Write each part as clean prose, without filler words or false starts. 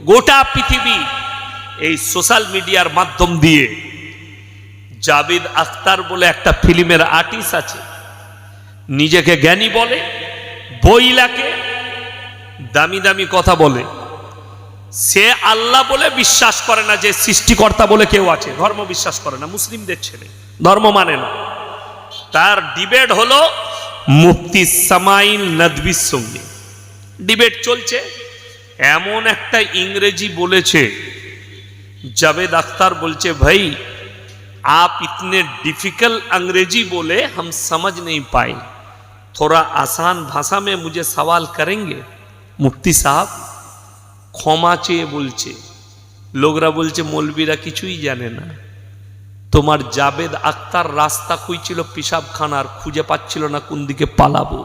গোটা পৃথিবী এই সোশ্যাল মিডিয়ার মাধ্যম দিয়ে জাভেদ আখতার বলে একটা ফিল্মের আর্টিস্ট আছে, নিজেকে জ্ঞানী বলে, বই লেখে, দামি দামি কথা বলে। সে আল্লাহ বলে বিশ্বাস করে না যে সৃষ্টিকর্তা বলে কেউ আছে, ধর্ম বিশ্বাস করে না, মুসলিমদের ছেলে, ধর্ম মানে না। তার ডিবেট হলো মুফতি সামাইল নদভির সঙ্গে ডিবেট চলছে। এমন একটা ইংরেজি বলেছে, জাভেদ আখতার বলছে, ভাই आप इतने डिफिकल्ट अंग्रेजी बोले हम समझ नहीं पाए, थोड़ा आसान भाषा में मुझे सवाल करेंगे। मुफ्ती साहब क्षमा চেয়ে বলছে, লোকরা বলছে মৌলবীরা কিছুই জানে না। তোমার জাভেদ আখতার রাস্তা খুঁজছিল পিশাবখানার, খুঁজে পাচ্ছিল না কোন দিকে পালাবো।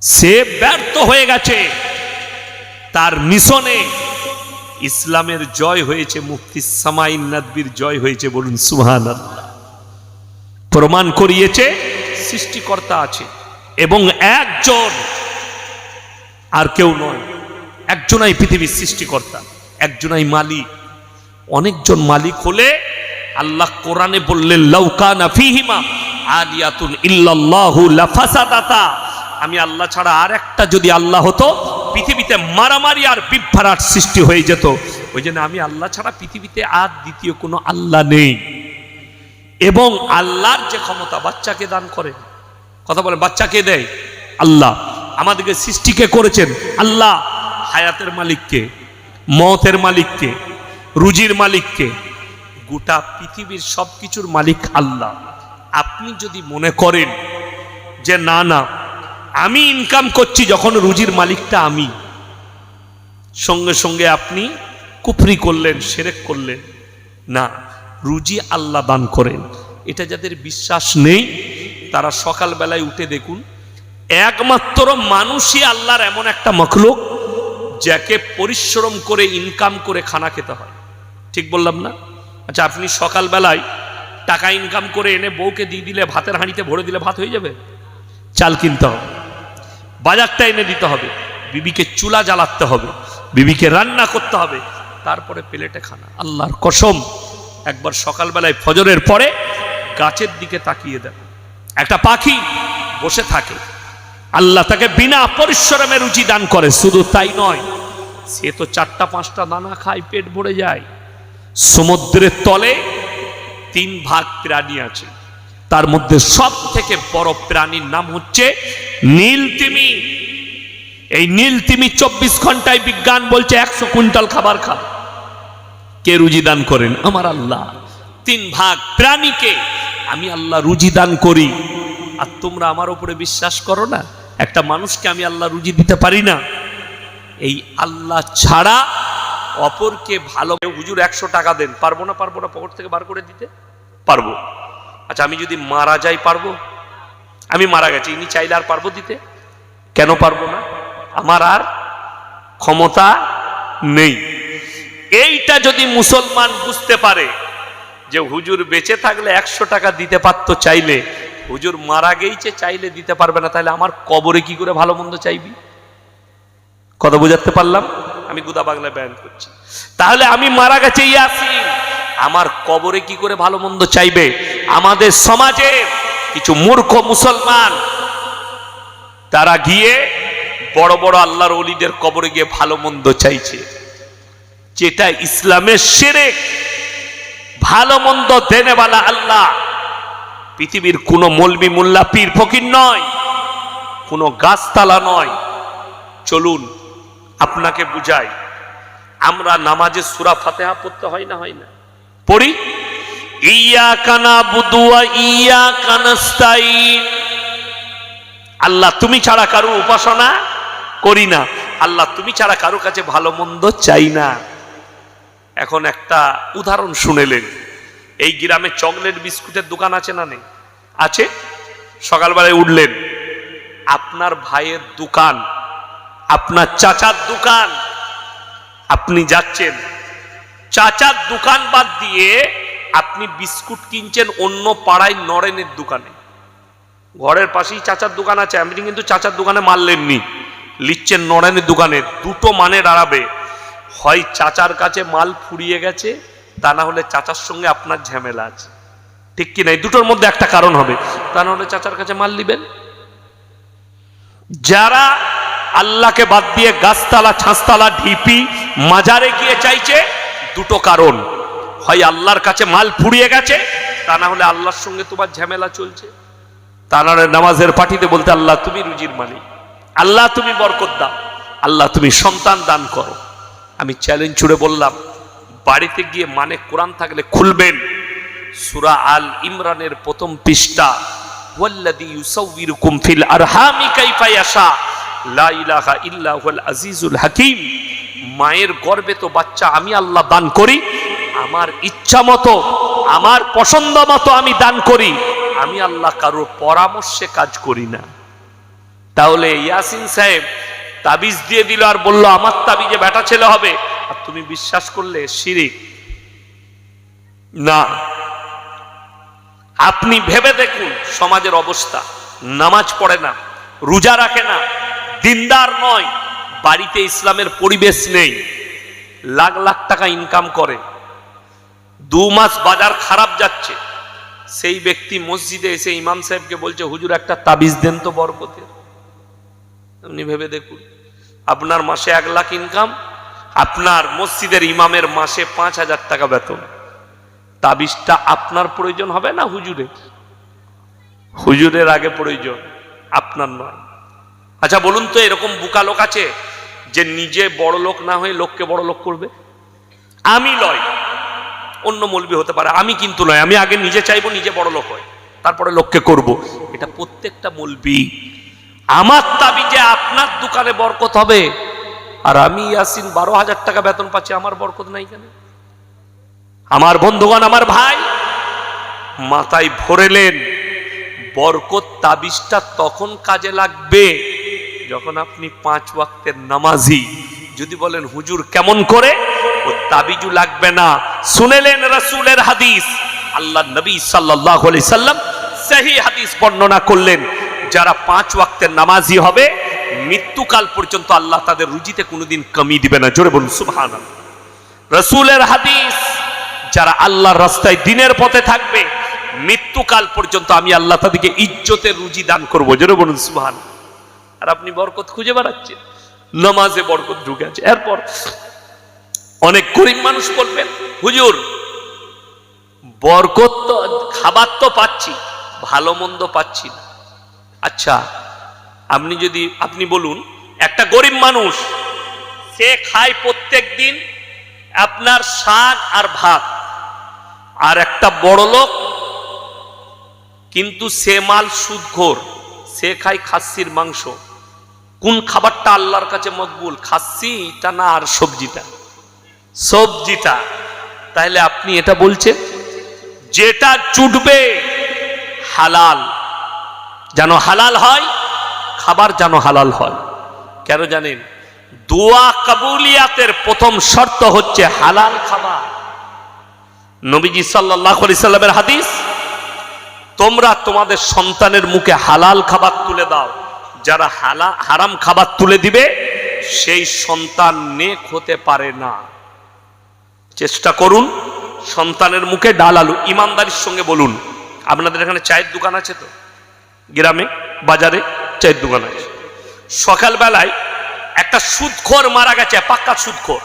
সে ব্যর্থ হয়ে গেছে তার মিশনে। ইসলামের জয় হয়েছে, মুফতি সামাইল নদভির জয় হয়েছে, বলুন সুবহানাল্লাহ। প্রমাণ করিয়েছে সৃষ্টিকর্তা আছে এবং একজন, আর কেউ নয়, একজনাই পৃথিবীর সৃষ্টিকর্তা, একজনাই মালিক। অনেকজন মালিক হলে আল্লাহ কোরআনে বললেন, লাউ কানা ফীহিমা আলিয়াতুন ইল্লাল্লাহু লাফাসাদাতা, আমি আল্লাহ ছাড়া আর একটা যদি আল্লাহ হতো পৃথিবীতে মারামারি আর বিভ্রাট সৃষ্টি হয়ে যেত। ওই জন্য আমি আল্লাহ ছাড়া পৃথিবীতে আর দ্বিতীয় কোনো আল্লাহ নেই। এবং আল্লাহর যে ক্ষমতা, বাচ্চাকে দান করেন, কথা বলেন, বাচ্চাকে দেয় আল্লাহ। আমাদেরকে সৃষ্টিকে করেছেন আল্লাহ। হায়াতের মালিককে, মওতের মালিককে, রুজির মালিককে, গোটা পৃথিবীর সব কিছুর মালিক আল্লাহ। আপনি যদি মনে করেন যে না না আমি ইনকাম করছি, যখন রুজির মালিকটা আমি, সঙ্গে সঙ্গে আপনি কুফরি করলেন, শিরক করলেন। না, রুজি আল্লাহ দান করেন। এটা যাদের বিশ্বাস নেই তারা সকালবেলায় উঠে দেখুন, একমাত্র মানুষই আল্লাহর এমন একটা মখলুক যাকে পরিশ্রম করে ইনকাম করে খানা খেতে হয়। ঠিক বললাম না? আচ্ছা, আপনি সকালবেলায় টাকা ইনকাম করে এনে বউকে দিয়ে দিলে, ভাতের হাঁড়িতে ভরে দিলে ভাত হয়ে যাবে? চাল কিনতে হবে, বাজারটা এনে দিতে হবে, বিবিকে চুলা জ্বালাতে হবে, বিবিকে রান্না করতে হবে, তারপরে প্লেটে খানা। আল্লাহর কসম, একবার সকালবেলায় ফজরের পরে গাছের দিকে তাকিয়ে দেন, একটা পাখি বসে থাকে, আল্লাহ তাকে বিনা পরিশ্রমে রুচি দান করে। শুধু তাই নয়, সে তো 4-5টা দানা খায়, পেট ভরে যায়। সমুদ্রের তলে 3 ভাগ প্রাণী আছে, তার মধ্যে সব থেকে বড় প্রাণীর নাম হচ্ছে নীলতিমি। এই নীলতিমি 24 ঘন্টায় বিজ্ঞান বলছে 100 কুইন্টাল খাবার খাবে। কে রুজি দান করেন? আমার আল্লাহ। 3 ভাগ প্রাণীকে আমি আল্লাহ রুজি দান করি। আর তোমরা আমার উপরে বিশ্বাস করো না? একটা মানুষকে আমি আল্লাহ রুজি দিতে পারি না? এই আল্লাহ ছাড়া অপরকে ভালো, হুজুর 100 টাকা দেন, পারবো না? পারবো না, পকেট থেকে বার করে দিতে পারবো। আচ্ছা, আমি যদি মারা যাই পারবো? আমি মারা গেছি, ইনি চাইলে আর পারবো দিতে? কেন পারবো না? আমার আর ক্ষমতা নেই। এইটা যদি মুসলমান বুঝতে পারে যে হুজুর বেঁচে থাকলে 100 টাকা দিতে পারতো চাইলে, হুজুর মারা গেছে চাইলে দিতে পারবে না, তাহলে আমার কবরে কি করে ভালো মন্দ চাইবি? কথা বুঝাতে পারলাম? আমি গুদা বাংলায় বয়ান করছি। তাহলে আমি মারা গেছে ইয়াসিন, আমার কবরে কি করে ভালো মন্দ চাইবে? আমাদের সমাজে কিছু মূর্খ মুসলমান তারা গিয়ে বড় বড় আল্লাহর ওলিদের কবরে গিয়ে ভালো মন্দ চাইছে, যেটা ইসলামের শিরক। ভালো মন্দ দেনেওয়ালা আল্লাহ, পৃথিবীর কোনো মৌলবি মোল্লা পীর ফকির নয়, কোনো গাছতলা নয়। চলুন আপনাকে বুঝাই। আমরা নামাজে সূরা ফাতিহা পড়তে হয় না? হয় না? পড়ি। ইয়াকা নাবুদু ওয়া ইয়াকা নাস্তাইন। আল্লাহ তুমি ছাড়া কারো উপাসনা করি না, আল্লাহ তুমি ছাড়া কারো কাছে ভালো মন্দ চাই না। এখন একটা উদাহরণ শুনেলেন। এই গ্রামে চকলেট বিস্কুটের দোকান আছে না নেই? আছে। সকালবেলায় উঠলেন, আপনার ভাইয়ের দোকান, আপনার চাচার দোকান, আপনি যাচ্ছেন, চাচার দোকান বাদ দিয়ে আপনি বিস্কুট কিনছেন অন্য পাড়ায় নরেনের দোকানে। ঘরের পাশেই চাচার দোকান আছে, আপনি কিন্তু চাচার দোকানে মারলেননি, লিখছেন নরেনের দোকানে। দুটো মানে দাঁড়াবে, হয় চাচার কাছে মাল ফুরিয়ে গেছে, তা না হলে চাচার সঙ্গে আপনার ঝামেলা আছে, ঠিক কি নাই? দুটোর মধ্যে একটা কারণ হবে, তা না হলে চাচার কাছে মাল নিবেন। যারা আল্লাহকে বাদ দিয়ে গাছতলা, ছাঁচতলা, ঢিপি, মাজারে গিয়ে চাইছে, দুটো কারণ, হয় আল্লাহর কাছে মাল ফুরিয়ে গেছে, তা না হলে আল্লাহর সঙ্গে তোমার ঝামেলা চলছে। তা না হলে নামাজের পার্টিতে বলতে, আল্লাহ তুমি রুজির মালিক, আল্লাহ তুমি বরকত দাও, আল্লাহ তুমি সন্তান দান করো। আমি চ্যালেঞ্জ ছুড়ে বললাম, বাড়িতে গিয়ে মানে কোরআন থাকলে খুলবেন, সূরা আল ইমরানের প্রথম পৃষ্ঠা, ওয়াল্লাযী ইউসাউবিরুকুম ফিল আরহামি কাইফা ইয়াশা লা ইলাহা ইল্লা হুয়াল আজিজুল হাকীম। মায়ের গর্ভে তো বাচ্চা আমি আল্লাহ দান করি, আমার ইচ্ছা মতো, আমার পছন্দ মতো আমি দান করি, আমি আল্লাহ কারোর পরামর্শে কাজ করি না। তাহলে ইয়াসিন সাহেব তাবিজ দিয়ে দিল আর বলল আমার তাবিজে বেটা ছেলে হবে, আর তুমি বিশ্বাস করলে, শিরিক না। আপনি ভেবে দেখুন সমাজের অবস্থা, নামাজ পড়ে না, রোজা রাখে না, দিনদার নয়, বাড়িতে ইসলামের পরিবেশ নেই, লাখ লাখ টাকা ইনকাম করে, 2 মাস বাজার খারাপ যাচ্ছে, সেই ব্যক্তি মসজিদে এসে ইমাম সাহেবকে বলছে, হুজুর একটা তাবিজ দেন তো বরকতের। আপনি ভেবে দেখুন, আপনার মাসে 1 লাখ ইনকাম, আপনার মসজিদের ইমামের মাসে 5,000 টাকা বেতন, তাবিজটা আপনার প্রয়োজন হবে না হুজুরের? হুজুরের আগে প্রয়োজন, আপনার নয়। আচ্ছা বলুন তো, এরকম বোকা লোক আছে যে নিজে বড় লোক না হয়ে লোককে বড় লোক করবে? আমি নয়, অন্য মৌলবি হতে পারে, আমি কিন্তু নয়। আমি আগে নিজে চাইবো নিজে বড় লোক হয়, তারপরে লোককে করব। এটা প্রত্যেকটা মৌলবি। আমার তাবিজে আপনার দোকানে বরকত হবে, আর আমি ইয়াসিন 12,000 টাকা বেতন পাচ্ছি, আমার বরকত নাই কেন? আমার বন্ধুগণ, আমার ভাই, মাথায় ভরেলেন, বরকত তাবিজটা তখন কাজে লাগবে যখন আপনি 5 ওয়াক্তের নামাজি। যদি বলেন হুজুর কেমন করে, ও তাবিজু লাগবে না। শুনেলেন রাসূলের হাদিস, আল্লাহ নবী সাল্লাল্লাহু আলাইহি সাল্লাম সহিহ হাদিস বর্ণনা করলেন, যারা 5 ওয়াক্তের নামাজি হবে, মৃত্যুকাল পর্যন্ত আল্লাহ তাদের রুজিতে কোনোদিন কমি দিবে না। জোরে বলুন সুবহানাল্লাহ। রাসূলের হাদিস, যারা আল্লাহর রাস্তায় দিনের পথে থাকবে, মৃত্যুকাল পর্যন্ত আমি আল্লাহ তাদেরকে ইজ্জতের রুজি দান করবো। জোরে বলুন সুবহানাল্লাহ। আর আপনি বরকত খুঁজে বেড়াচ্ছেন, নামাজে বরকত ঢুকে আছে। এরপর অনেক গরিব মানুষ বলবেন, হুজুর বরকত তো, খাবার তো পাচ্ছি, ভালো মন্দ পাচ্ছি না। আচ্ছা আপনি বলুন, একটা গরিব মানুষ, সে খায় প্রত্যেক দিন আপনার শাক আর ভাত, আর একটা বড় লোক কিন্তু সে মাল সুদখোর, সে খায় খাসির মাংস, কোন খাবারটা আল্লাহর কাছে মকবুল? খাসিটা না আর সবজিটা? সবজিটা। তাহলে আপনি এটা বলছেন, যেটা জুটবে হালাল যেন হালাল হয়, খাবার যেন হালাল হয়। কেন জানেন? দোয়া কবুলিয়াতের প্রথম শর্ত হচ্ছে হালাল খাবার। নবীজি সাল্লাল্লাহু আলাইহি সাল্লামের হাদিস, তোমরা তোমাদের সন্তানের মুখে হালাল খাবার তুলে দাও, যারা হারাম খাবার তুলে দিবে সেই সন্তান নেক হতে পারে না। চেষ্টা করুন সন্তানের মুখে ডাল আলু, ইমানদারির সঙ্গে বলুন। আপনাদের এখানে চায়ের দোকান আছে তো? গ্রামে বাজারে চায়ের দোকান আছে। সকালবেলায় একটা সুদখোর মারা গেছে, পাক্কা সুদখোর,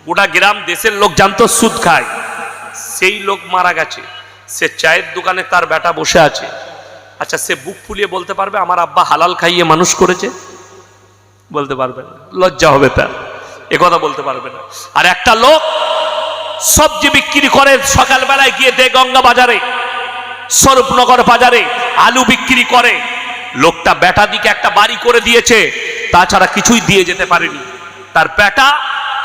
গোটা গ্রাম দেশের লোক জানতো সুদ খায়, সেই লোক মারা গেছে। সে চায়ের দোকানে তার বেটা বসে আছে। আচ্ছা, সে বুক ফুলিয়ে বলতে পারবে আমার আব্বা হালাল খাইয়ে মানুষ করেছে? বলতে পারবে না, লজ্জা হবে তার, একথা বলতে পারবে না। আর একটা লোক সবজি বিক্রি করে, সকালবেলায় গিয়ে দেগঙ্গা বাজারে, স্বরূপনগর বাজারে আলু বিক্রি করে। লোকটা বেটা দিকে একটা বাড়ি করে দিয়েছে, তাছাড়া কিছুই দিয়ে যেতে পারেনি। তার বেটা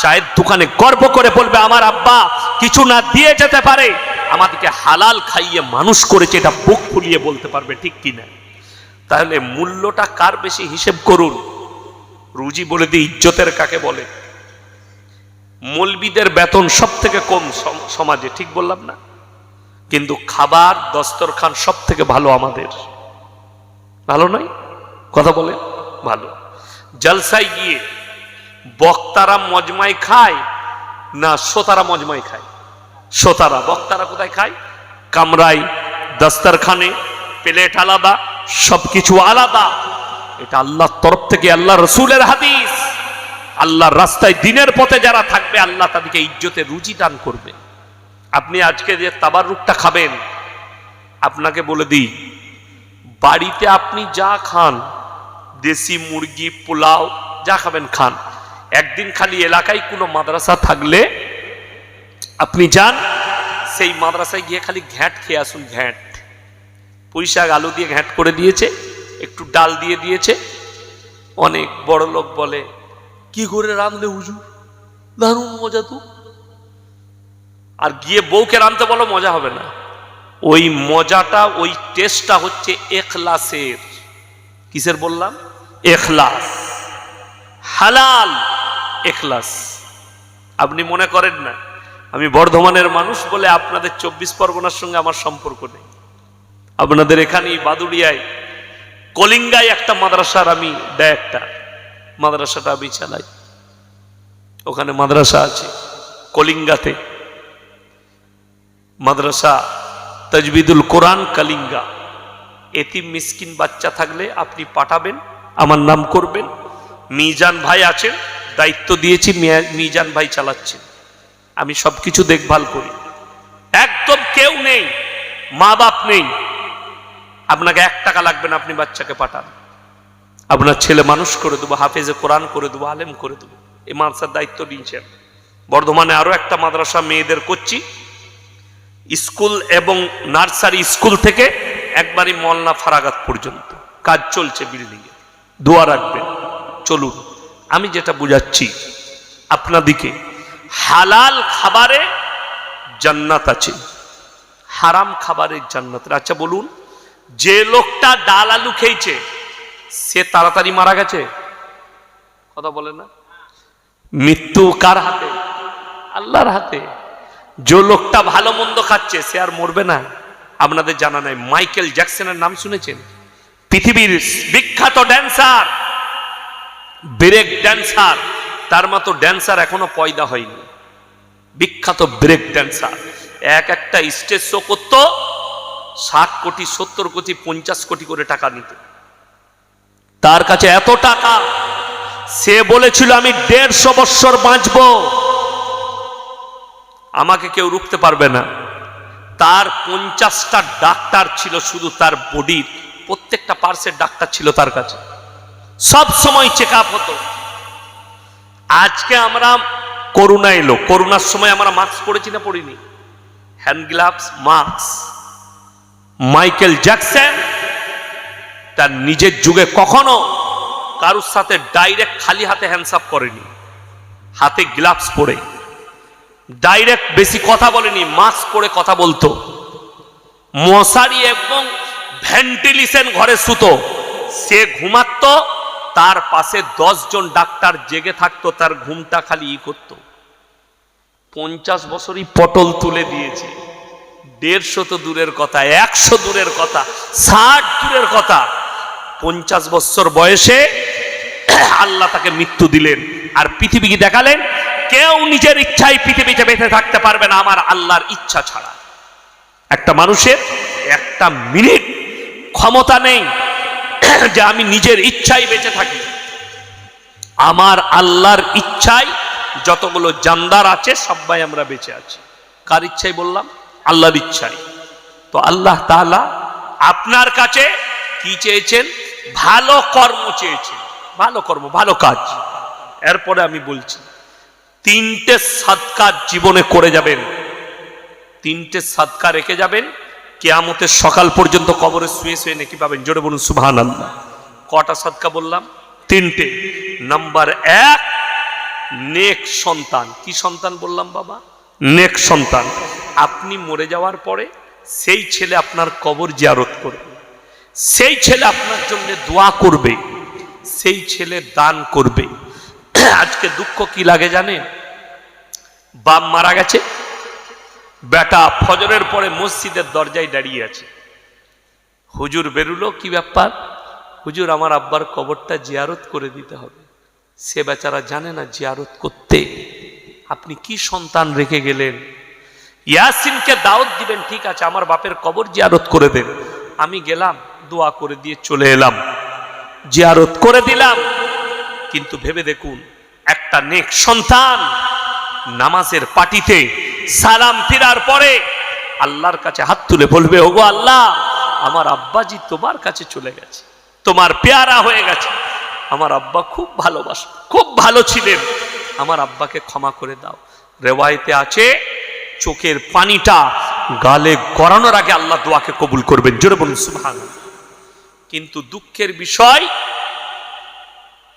চায়ের দোকানে গর্ব করে বলবে আমার আব্বা কিছু না দিয়ে যেতে পারে, আমাদেরকে হালাল খাইয়ে মানুষ করেছে, এটা বুক ফুলিয়ে বলতে পারবে, ঠিক কিনা? তাহলে মূল্যটা কার বেশি হিসেব করুন। রুজি বলে দিয়ে ইজ্জতের কাকে বলে? মৌলবীদের বেতন সব থেকে কম সমাজে, ঠিক বললাম না? কিন্তু খাবার দস্তরখান সব থেকে ভালো আমাদের, ভালো নয়? কথা বলে ভালো। জলসায় গিয়ে বক্তারা মজমায় খায়, না শ্রোতারা মজমায় খায়। শ্রোতারা, বক্তারা কোথায় খায়? কামরায়, দস্তরখানে, প্লেট আলাদা, সবকিছু আলাদা। এটা আল্লাহর তরফ থেকে, আল্লাহ রসুলের হাদিস। আল্লাহর রাস্তায় দিনের পথে যারা থাকবে আল্লাহ তাদেরকে ইজ্জতের রুজি দান করবে। আপনি আজকে যে তাবাররুকটা খাবেন, আপনাকে বলে দিই, বাড়িতে আপনি যা খান, দেশি মুরগি, পোলাও যা খাবেন খান। একদিন খালি এলাকায় কোনো মাদ্রাসা থাকলে আপনি যান, সেই মাদ্রাসায় গিয়ে খালি ঘ্যাঁট খেয়ে আসুন। ঘ্যাঁট, পুঁই শাক আলু দিয়ে ঘ্যাঁট করে দিয়েছে, একটু ডাল দিয়ে দিয়েছে। অনেক বড় লোক বলে, কি করে রাঁধলে হুজুর, দারুণ মজা তো। আর গিয়ে বউকে রাঁধতে বলো, মজা হবে না। ওই মজাটা, ওই টেস্টটা হচ্ছে এখলাসের। কিসের বললাম? এখলাস, হালাল এখলাস। আপনি মনে করেন না আমি বর্ধমানের মানুষ বলে আপনাদের 24 পরগনার সঙ্গে আমার সম্পর্ক নেই। আপনাদের এখানেই বাদুড়িয়ায় কলিঙ্গায় একটা মাদ্রাসার আমি ডাইরেক্টর, মাদ্রাসাটা আমি চালাই। ওখানে মাদ্রাসা আছে কলিঙ্গাতে, মাদ্রাসা তাজবিদুল কোরআন কলিঙ্গা। এতিম মিসকিন বাচ্চা থাকলে আপনি পাঠাবেন, আমার নাম করবেন। মিজান ভাই আছেন, দায়িত্ব দিয়েছি, মিজান ভাই চালাচ্ছেন। আমি সবকিছু দেখভাল করি। একদম কেউ নেই, মা বাপ নেই, আপনাকে 1 টাকা লাগবে না, আপনি বাচ্চাকে পাঠান। আপনার ছেলে মানুষ করে দেবো, হাফেজে কোরআন করে দেবো, আলেম করে দেবো। এই মাদ্রাসার দায়িত্ব নিয়েছেন। বর্ধমানে আরো একটা মাদ্রাসা মেয়েদের করছি, স্কুল এবং নার্সারি স্কুল থেকে একবারই মলনা ফারাগাত পর্যন্ত কাজ চলছে বিল্ডিং এ। দোয়া রাখবেন। চলুন, আমি যেটা বুঝাচ্ছি আপনাদিকে, হালাল খাবারে জান্নাত আছে, হারাম খাবারে জান্নাত। আচ্ছা বলুন, যে লোকটা ডাল আলু খেয়েছে সে তাড়াতাড়ি মারা গেছে? কথা বলে না? মৃত্যু কার হাতে? আল্লাহর হাতে। যে লোকটা ভালো মন্দ খাচ্ছে সে আর মরবে না? আপনাদের জানা নাই, মাইকেল জ্যাকসনের নাম শুনেছেন? পৃথিবীর বিখ্যাত ড্যান্সার, ব্রেক ড্যান্সার। তার মতো ড্যান্সার এখনো পয়দা হয়নি। বিখ্যাত ব্রেক ড্যান্সার, একটা স্টেজ শো করতো, 60 কোটি, 70 কোটি, 50 কোটি করে টাকা নিত। তার কাছে এত টাকা, সে বলেছিল আমি 150 বছর বাঁচব, আমাকে কেউ রুখতে পারবে না। তার 50টা ডাক্তার ছিল, শুধু তার বডির প্রত্যেকটা পার্সের ডাক্তার ছিল তার কাছে, সব সময় চেক আপ হতো। আজকে আমরা করোনা এলো, করোনার সময় আমরা মাস্ক পরেছি না পরিনি? Hand gloves, mask. Michael Jackson তার নিজের যুগে কখনো কারুর সাথে ডাইরেক্ট খালি হাতে হ্যান্ডসাপ করেনি, হাতে গ্লাভস পরে। ডাইরেক্ট বেশি কথা বলেনি, মাস্ক পরে কথা বলতো। মশারি এবং ভেন্টিলেশন ঘরে শুতো, সে ঘুমাতো, তার পাশে 10 জন ডাক্তার জেগে থাকতো, তার ঘুমটা খালি করত। 50 বছরই পটল তুলে দিয়েছে। 150 তো দূরের কথা, 100 দূরের কথা, 60 দূরের কথা। 50 বছর বয়সে আল্লাহ তাকে মৃত্যু দিলেন, আর পৃথিবীকে দেখালেন কেউ নিজের ইচ্ছায় পৃথিবীতে বেঁচে থাকতে পারবে না আমার আল্লাহর ইচ্ছা ছাড়া। একটা মানুষের 1 মিনিট ক্ষমতা নেই যে আমি নিজের ইচ্ছায় বেঁচে থাকি। আমার আল্লাহর ইচ্ছায় যতগুলো জানদার আছে সবাই আমরা বেঁচে আছি। কার ইচ্ছায় বললাম? আল্লাহর ইচ্ছায়। তো আল্লাহ তাআলা আপনার কাছে কি চেয়েছেন? ভালো কর্ম চেয়েছেন, ভালো কর্ম, ভালো কাজ। এরপরে আমি বলছি 3টে সাদকা জীবনে করে যাবেন, 3টে সাদকা রেখে যাবেন, কিয়ামতের সকাল পর্যন্ত কবরে শুয়ে শুয়ে নেকি পাবেন। জোরে বলুন সুবহানাল্লাহ। কটা সাদকা বললাম? 3টে। নাম্বার 1, নেক সন্তান। কি সন্তান বললাম বাবা? নেক সন্তান। আপনি মরে যাওয়ার পরে সেই ছেলে আপনার কবর জিয়ারত করবে, সেই ছেলে আপনার জন্য দোয়া করবে, সেই ছেলে দান করবে। আজকে দুঃখ কি লাগে জানেন? বাপ মারা গেছে, বেটা ফজরের পরে মসজিদের দরজায় দাঁড়িয়ে আছে। হুজুর বেরুলো, কি ব্যাপার? হুজুর আমার আব্বার কবরটা জিয়ারত করে দিতে হবে। সে বেচারা জানে না জিয়ারত করতে আপনি কি সন্তান রেখে গেলেন? ইয়াসিনকে দাওয়াত দিবেন, ঠিক আছে, আমার বাপের কবর জিয়ারত করে দেন। আমি গেলাম, দোয়া করে দিয়ে চলে এলাম, জিয়ারত করে দিলাম। কিন্তু ভেবে দেখুন, একটা নেক সন্তান নামাজের পাটিতে সালাম ফিরার পরে আল্লাহর কাছে হাত তুলে বলবে, ওগো আল্লাহ, আমার আব্বাজি তোমার কাছে চলে গেছে, তোমার পেয়ারা হয়ে গেছে, আমার আব্বা খুব ভালোবাসে, খুব ভালো ছিলেন, আমার আব্বাকে ক্ষমা করে দাও। রেওয়ায়েতে আছে চোখের পানিটা গালে গড়ানোর আগে আল্লাহ দোয়াকে কবুল করবেন। জোরে বলুন সুবহানাল্লাহ। কিন্তু দুঃখের বিষয়,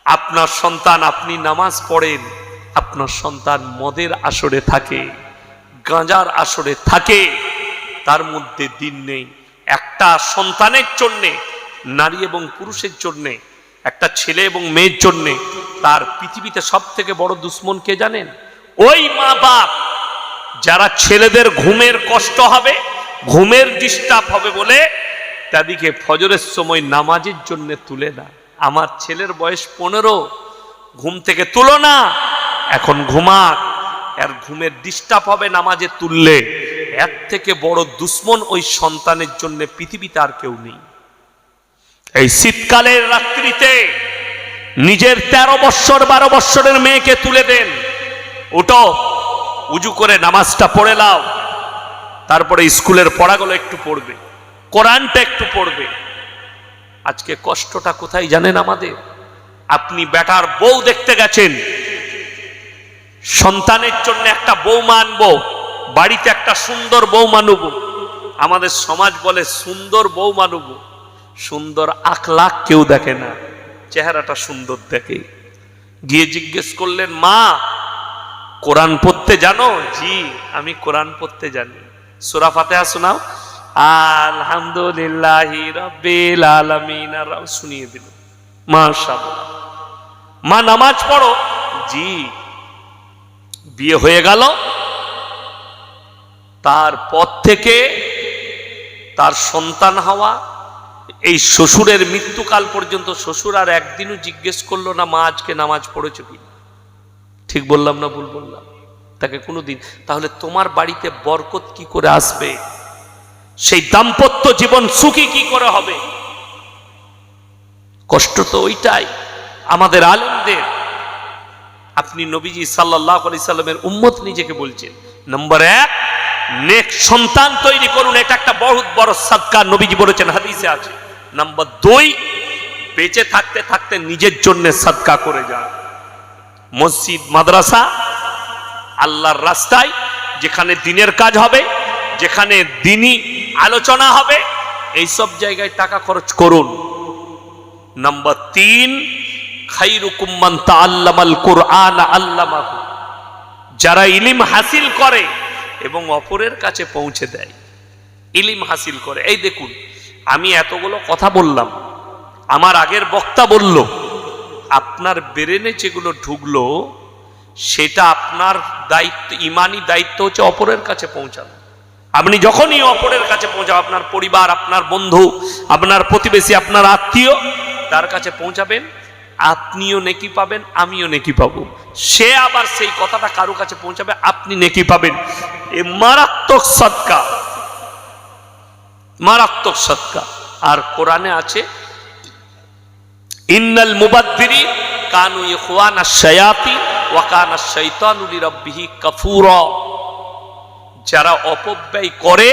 আপনার সন্তান, আপনি নামাজ পড়েন, আপনার সন্তান মদের আসরে থাকে, গাঁজার আসরে থাকে, তার মধ্যে দিন নেই। একটা সন্তানের জন্যে, নারী এবং পুরুষের জন্যে, একটা ছেলে এবং মেয়ের জন্যে তার পৃথিবীতে সব থেকে বড় দুশ্মন কে জানেন? ওই মা বাপ যারা ছেলেদের ঘুমের কষ্ট হবে, ঘুমের ডিস্টার্ব হবে বলে তাদেরকে ফজরের সময় নামাজের জন্য তুলে না। আমার ছেলের বয়স 15, ঘুম থেকে তুলো না, এখন ঘুমাক, এর ঘুমের ডিস্টার্ব হবে নামাজে তুললে। এর থেকে বড় দুশ্মন ওই সন্তানের জন্য পৃথিবীতে আর কেউ নেই। এই শীতকালের রাত্রিতে নিজের 13 বৎসর 12 বৎসরের মেয়েকে তুলে দেন, উঠো, উজু করে নামাজটা পড়ে নাও, তারপরে স্কুলের পড়াগুলো একটু পড়বে, কোরআনটা একটু পড়বে। আজকে কষ্টটা কোথায় জানেন আমাদের? আপনি বেটার বউ দেখতে গেছেন, সন্তানের জন্য একটা বৌমা আনবো, বাড়িতে একটা সুন্দর বৌমা নেব। আমাদের সমাজ বলে সুন্দর বৌমা নেব, সুন্দর আখলাক কেউ দেখে না, চেহারাটা সুন্দর দেখে। গিয়ে জিজ্ঞেস করলেন, মা কোরআন পড়তে জানো? জি, আমি কোরআন পড়তে জানি। সূরা ফাতিহা শোনাও। আলহামদুলিল্লাহি রাব্বিল আলামিন, শুনিয়ে দিল। মাশাআল্লাহ। মা নামাজ পড়ো? জি। বিয়ে হয়ে গেল, তারপর থেকে তার সন্তান হওয়া, এই শ্বশুরের মৃত্যুকাল পর্যন্ত শ্বশুর আর একদিনও জিজ্ঞেস করলো না মা আজকে নামাজ পড়েছো কি? ঠিক বললাম না ভুল বললাম? তাকে কোনোদিন। তাহলে তোমার বাড়িতে বরকত কি করে আসবে? সেই দাম্পত্য জীবন সুখী কি করে হবে? কষ্ট তো ওইটাই আমাদের আলেমদের। আপনি নবীজি সাল্লাল্লাহু আলাইহি সাল্লামের উম্মত নিজেকে বলছেন। নম্বর 1, নেক সন্তান তৈরি করুন, এটা একটা বহুত বড় সাদকা, নবীজি বলেছেন, হাদিসে আছে। নম্বর 2, বেঁচে থাকতে থাকতে নিজের জন্য সাদকা করে যান। মসজিদ, মাদ্রাসা, আল্লাহর রাস্তায় যেখানে দ্বীনের কাজ হবে, যেখানে দ্বীনি আলোচনা হবে, এই সব জায়গায় টাকা খরচ করুন। নম্বর 3, খায়রুকুম মান তাআল্লামাল কুরআন আল্লামাহু, যারা ইলম হাসিল করে এবং অপরের কাছে পৌঁছে দেয়, ইলম হাসিল করে। এই দেখুন, আমি এতগুলো কথা বললাম, আমার আগের বক্তা বলল, আপনার ব্রেনে যেগুলো ঢুকলো সেটা আপনার দায়িত্ব, ইমানি দায়িত্ব হচ্ছে অপরের কাছে পৌঁছানো। আপনি যখনই অপরের কাছে পৌঁছাবেন, আপনার পরিবার, আপনার বন্ধু, আপনার প্রতিবেশী, আপনার আত্মীয়, তার কাছে পৌঁছাবেন, আপনিও নেকি পাবেন, আমিও নেকি পাবো। সে আবার সেই কথাটা কারো কাছে পৌঁছাবে, আপনি নেকি পাবেন। এ মারাত্মক সদকা, মারাত্মক সদকা। আর কোরআনে আছে, ইন্নাল মুবাদ্দিরিন কানু ইখওয়ানাশ শায়াতিন ওয়া কানাশ শাইতানু লিরাব্বিহি কাফুরা, যারা অপব্যয় করে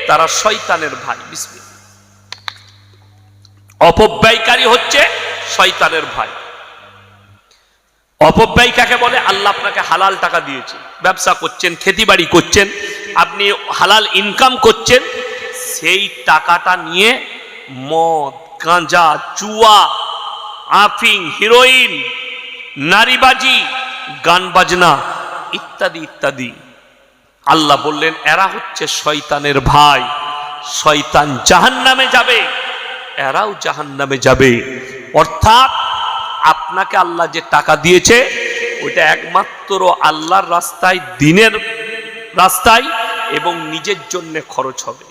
তারা শয়তানের ভাই। বিসমিল্লাহ। অপব্যয়কারী হচ্ছে শয়তানের ভাই। অপব্যয় কাকে বলে? আল্লাহ আপনাকে হালাল টাকা দিয়েছে, ব্যবসা করছেন, খেতিবাড়ি করছেন, আপনি হালাল ইনকাম করছেন, সেই টাকাটা নিয়ে মদ, গাঁজা, জুয়া, আফিং, হিরোইন, নারীবাজি, গান বাজনা ইত্যাদি ইত্যাদি। আল্লাহ বললেন এরা হচ্ছে শয়তানের ভাই, শয়তান জাহান্নামে যাবে, এরাও জাহান্নামে যাবে। অর্থাৎ আপনাকে আল্লাহ যে টাকা দিয়েছে ওইটা একমাত্র আল্লাহর রাস্তায়, দ্বীনের রাস্তায় এবং নিজের জন্য খরচ হবে,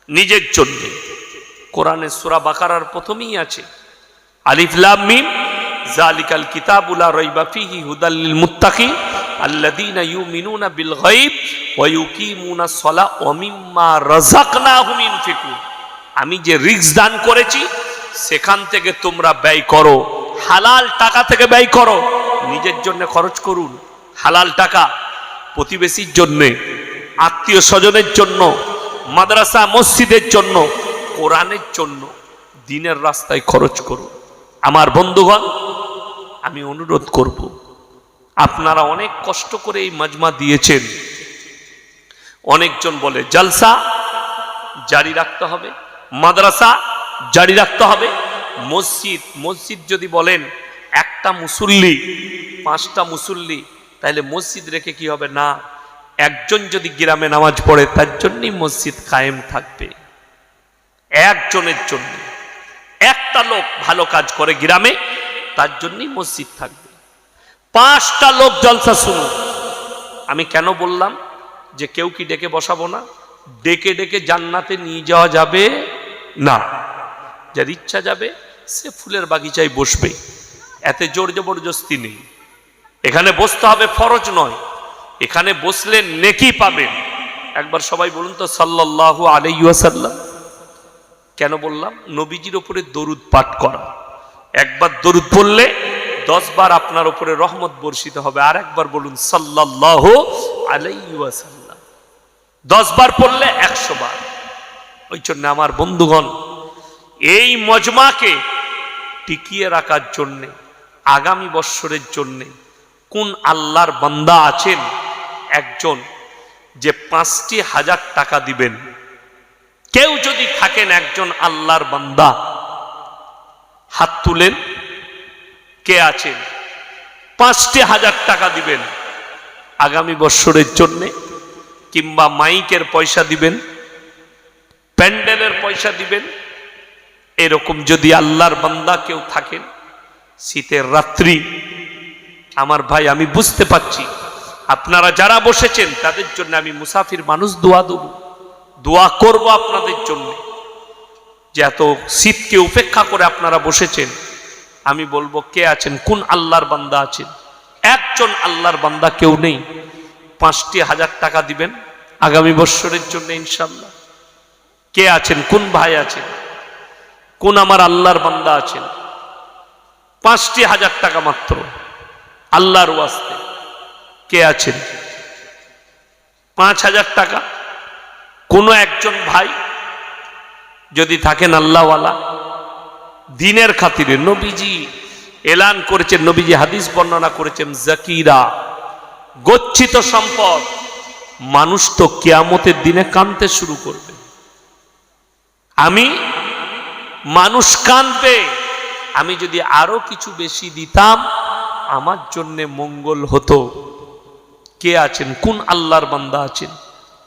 নিজের জন্য। কোরআনে সূরা বাকারার প্রথমেই আছে, আলিফ লাম মিম যালিকাল কিতাবু লা রাইবা ফীহি হুদাল লিল মুত্তাকিন। আল্লাযীনা ইউমিনুনা বিল গায়ব ওয়া ইউকিমুনাস সালাহ ওয়া মিম্মা রাযাকনাহুম ইউনফিকুন। আমি যে রিজক দান করেছি সেখান থেকে তোমরা ব্যয় করো, হালাল টাকা থেকে ব্যয় করো, নিজের জন্য খরচ করুন হালাল টাকা, প্রতিবেশীর জন্য, আত্মীয় স্বজনের জন্য, মাদ্রাসা মসজিদের জন্য, কোরআনের জন্য, দ্বীনের রাস্তায় খরচ করুন। আমার বন্ধুগণ, আমি অনুরোধ করব, আপনারা অনেক কষ্ট করে এই মাজমা দিয়েছেন। অনেকজন বলে জলসা জারি রাখতে হবে, মাদ্রাসা জারি রাখতে হবে, মসজিদ যদি বলেন একটা মুসল্লি 5টা মুসল্লি, তাহলে মসজিদ রেখে কি হবে? না, একজন যদি গ্রামে নামাজ পড়ে তার জন্যই মসজিদ কায়েম থাকবে। একজনের জন্য, একটা লোক ভালো কাজ করে গ্রামে, তার জন্যই মসজিদ থাকবে। 5টা লোক জলসা শুনুন। আমি কেন বললাম যে কেউ কি ডেকে বসাবো না? ডেকে ডেকে জান্নাতে নিয়ে যাওয়া যাবে না। যার ইচ্ছা যাবে সে ফুলের বাগিচায় বসবে, এতে জোর জবরদস্তি নেই। এখানে বসতে হবে ফরজ নয়, এখানে বসলে নেকি পাবেন। একবার সবাই বলুন তো সাল্লাল্লাহু আলাইহি ওয়াসাল্লাম। কেন বললাম? নবীজির উপরে দরুদ পাঠ করা। একবার দরুদ পড়লে 10 বার আপনার উপরে রহমত বর্ষিত হবে। আর একবার বলুন সাল্লাল্লাহু আলাইহি ওয়াসাল্লাম। 10 বার পড়লে 100 বার। ওই জন্য আমার বন্ধুগণ, এই মজমাকে টিকিয়ে রাখার জন্যে, আগামী বৎসরের জন্যে কোন আল্লাহর বান্দা আছেন একজন যে 5টি হাজার টাকা দিবেন? কেউ যদি থাকেন একজন আল্লাহর বান্দা, হাত তুলেন। কে আছেন? 5টি হাজার টাকা দিবেন আগামী বৎসরের জন্যে, কিংবা মাইকের পয়সা দিবেন, প্যান্ডেলের পয়সা দিবেন। এরকম যদি আল্লাহর বান্দা কেউ থাকেন, শীতের রাত্রি, আমার ভাই আমি বুঝতে পারছি আপনারা যারা বসেছেন তাদের জন্য আমি মুসাফির মানুষ দোয়া দেব, দোয়া করব আপনাদের জন্য, যে এত শীতকে উপেক্ষা করে আপনারা বসেছেন। আমি বলবো কে আছেন, কোন আল্লাহর বান্দা আছেন? একজন আল্লাহর বান্দা কেউ নেই? 5টি হাজার টাকা দিবেন আগামী বৎসরের জন্য ইনশাআল্লাহ। কে আছেন? কোন ভাই আছেন? কোন আমার আল্লাহর বান্দা আছেন? 5টি হাজার টাকা মাত্র আল্লাহর ওয়াস্তে। কে আছেন? 5,000 টাকা। কোন একজন ভাই যদি থাকেন আল্লাহওয়ালা, দ্বীনের খাতিরে, নবীজি এলান করেছেন, নবীজি হাদিস বর্ণনা করেছেন, জাকিরা গচ্ছিত সম্পদ। মানুষ তো কিয়ামতের দিনে কাঁদতে শুরু করবে। মানুষ কাঁদবে, আমি যদি আরো কিছু বেশি দিতাম আমার জন্য মঙ্গল হতো। কে আছেন? কোন আল্লাহর বান্দা আছেন?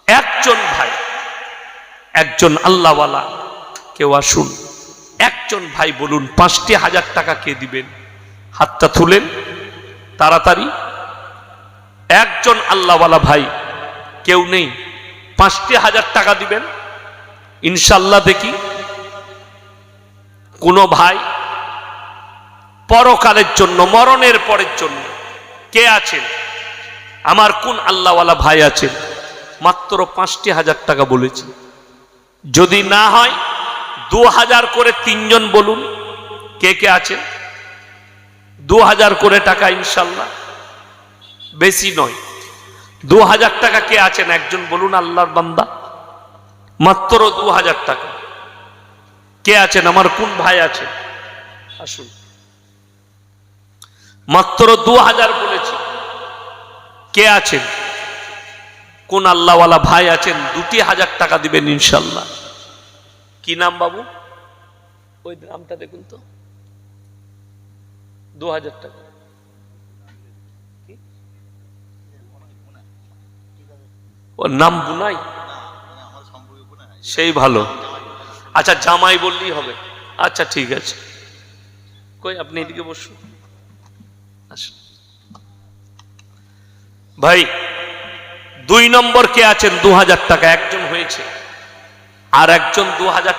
একজন ভাই, একজন আল্লাহওয়ালা কেউ আসুন। একজন ভাই বলুন 5টি হাজার টাকা কে দিবেন? হাতটা তুলেন তাড়াতাড়ি। একজন আল্লাহওয়ালা ভাই কেউ নেই? 5টি হাজার টাকা দিবেন ইনশাল্লাহ। দেখি কোন ভাই পরকালের জন্য, মরণের পরের জন্য কে আছেন? আমার কোন আল্লাহওয়ালা ভাই আছেন? মাত্র 5টি হাজার টাকা বলেছি। যদি না হয় 2000 করে 3 জন বলুন কে কে আছেন? 2000 করে টাকা ইনশাল্লাহ, বেশি নয়। 2000 টাকা কে আছেন একজন বলুন আল্লাহর বান্দা? মাত্র 2000 টাকা। কে আছেন? আমার কোন ভাই আছেন? আসুন। মাত্র 2000 বলেছি। কে আছেন? কোন আল্লাহওয়ালা ভাই আছেন? 2টি হাজার টাকা দিবেন ইনশাল্লাহ। কি নাম বাবু? ওই নামটা দেখুন তো। 2000 টাকা। ওর নাম বুনাই? সেই ভালো। আচ্ছা, জামাই বললেই হবে। আচ্ছা ঠিক আছে। কই আপনি এদিকে বসুন। ভাই 2 নম্বর কে আছেন? 2000 টাকা। একজন হয়েছে, আর একজন 2000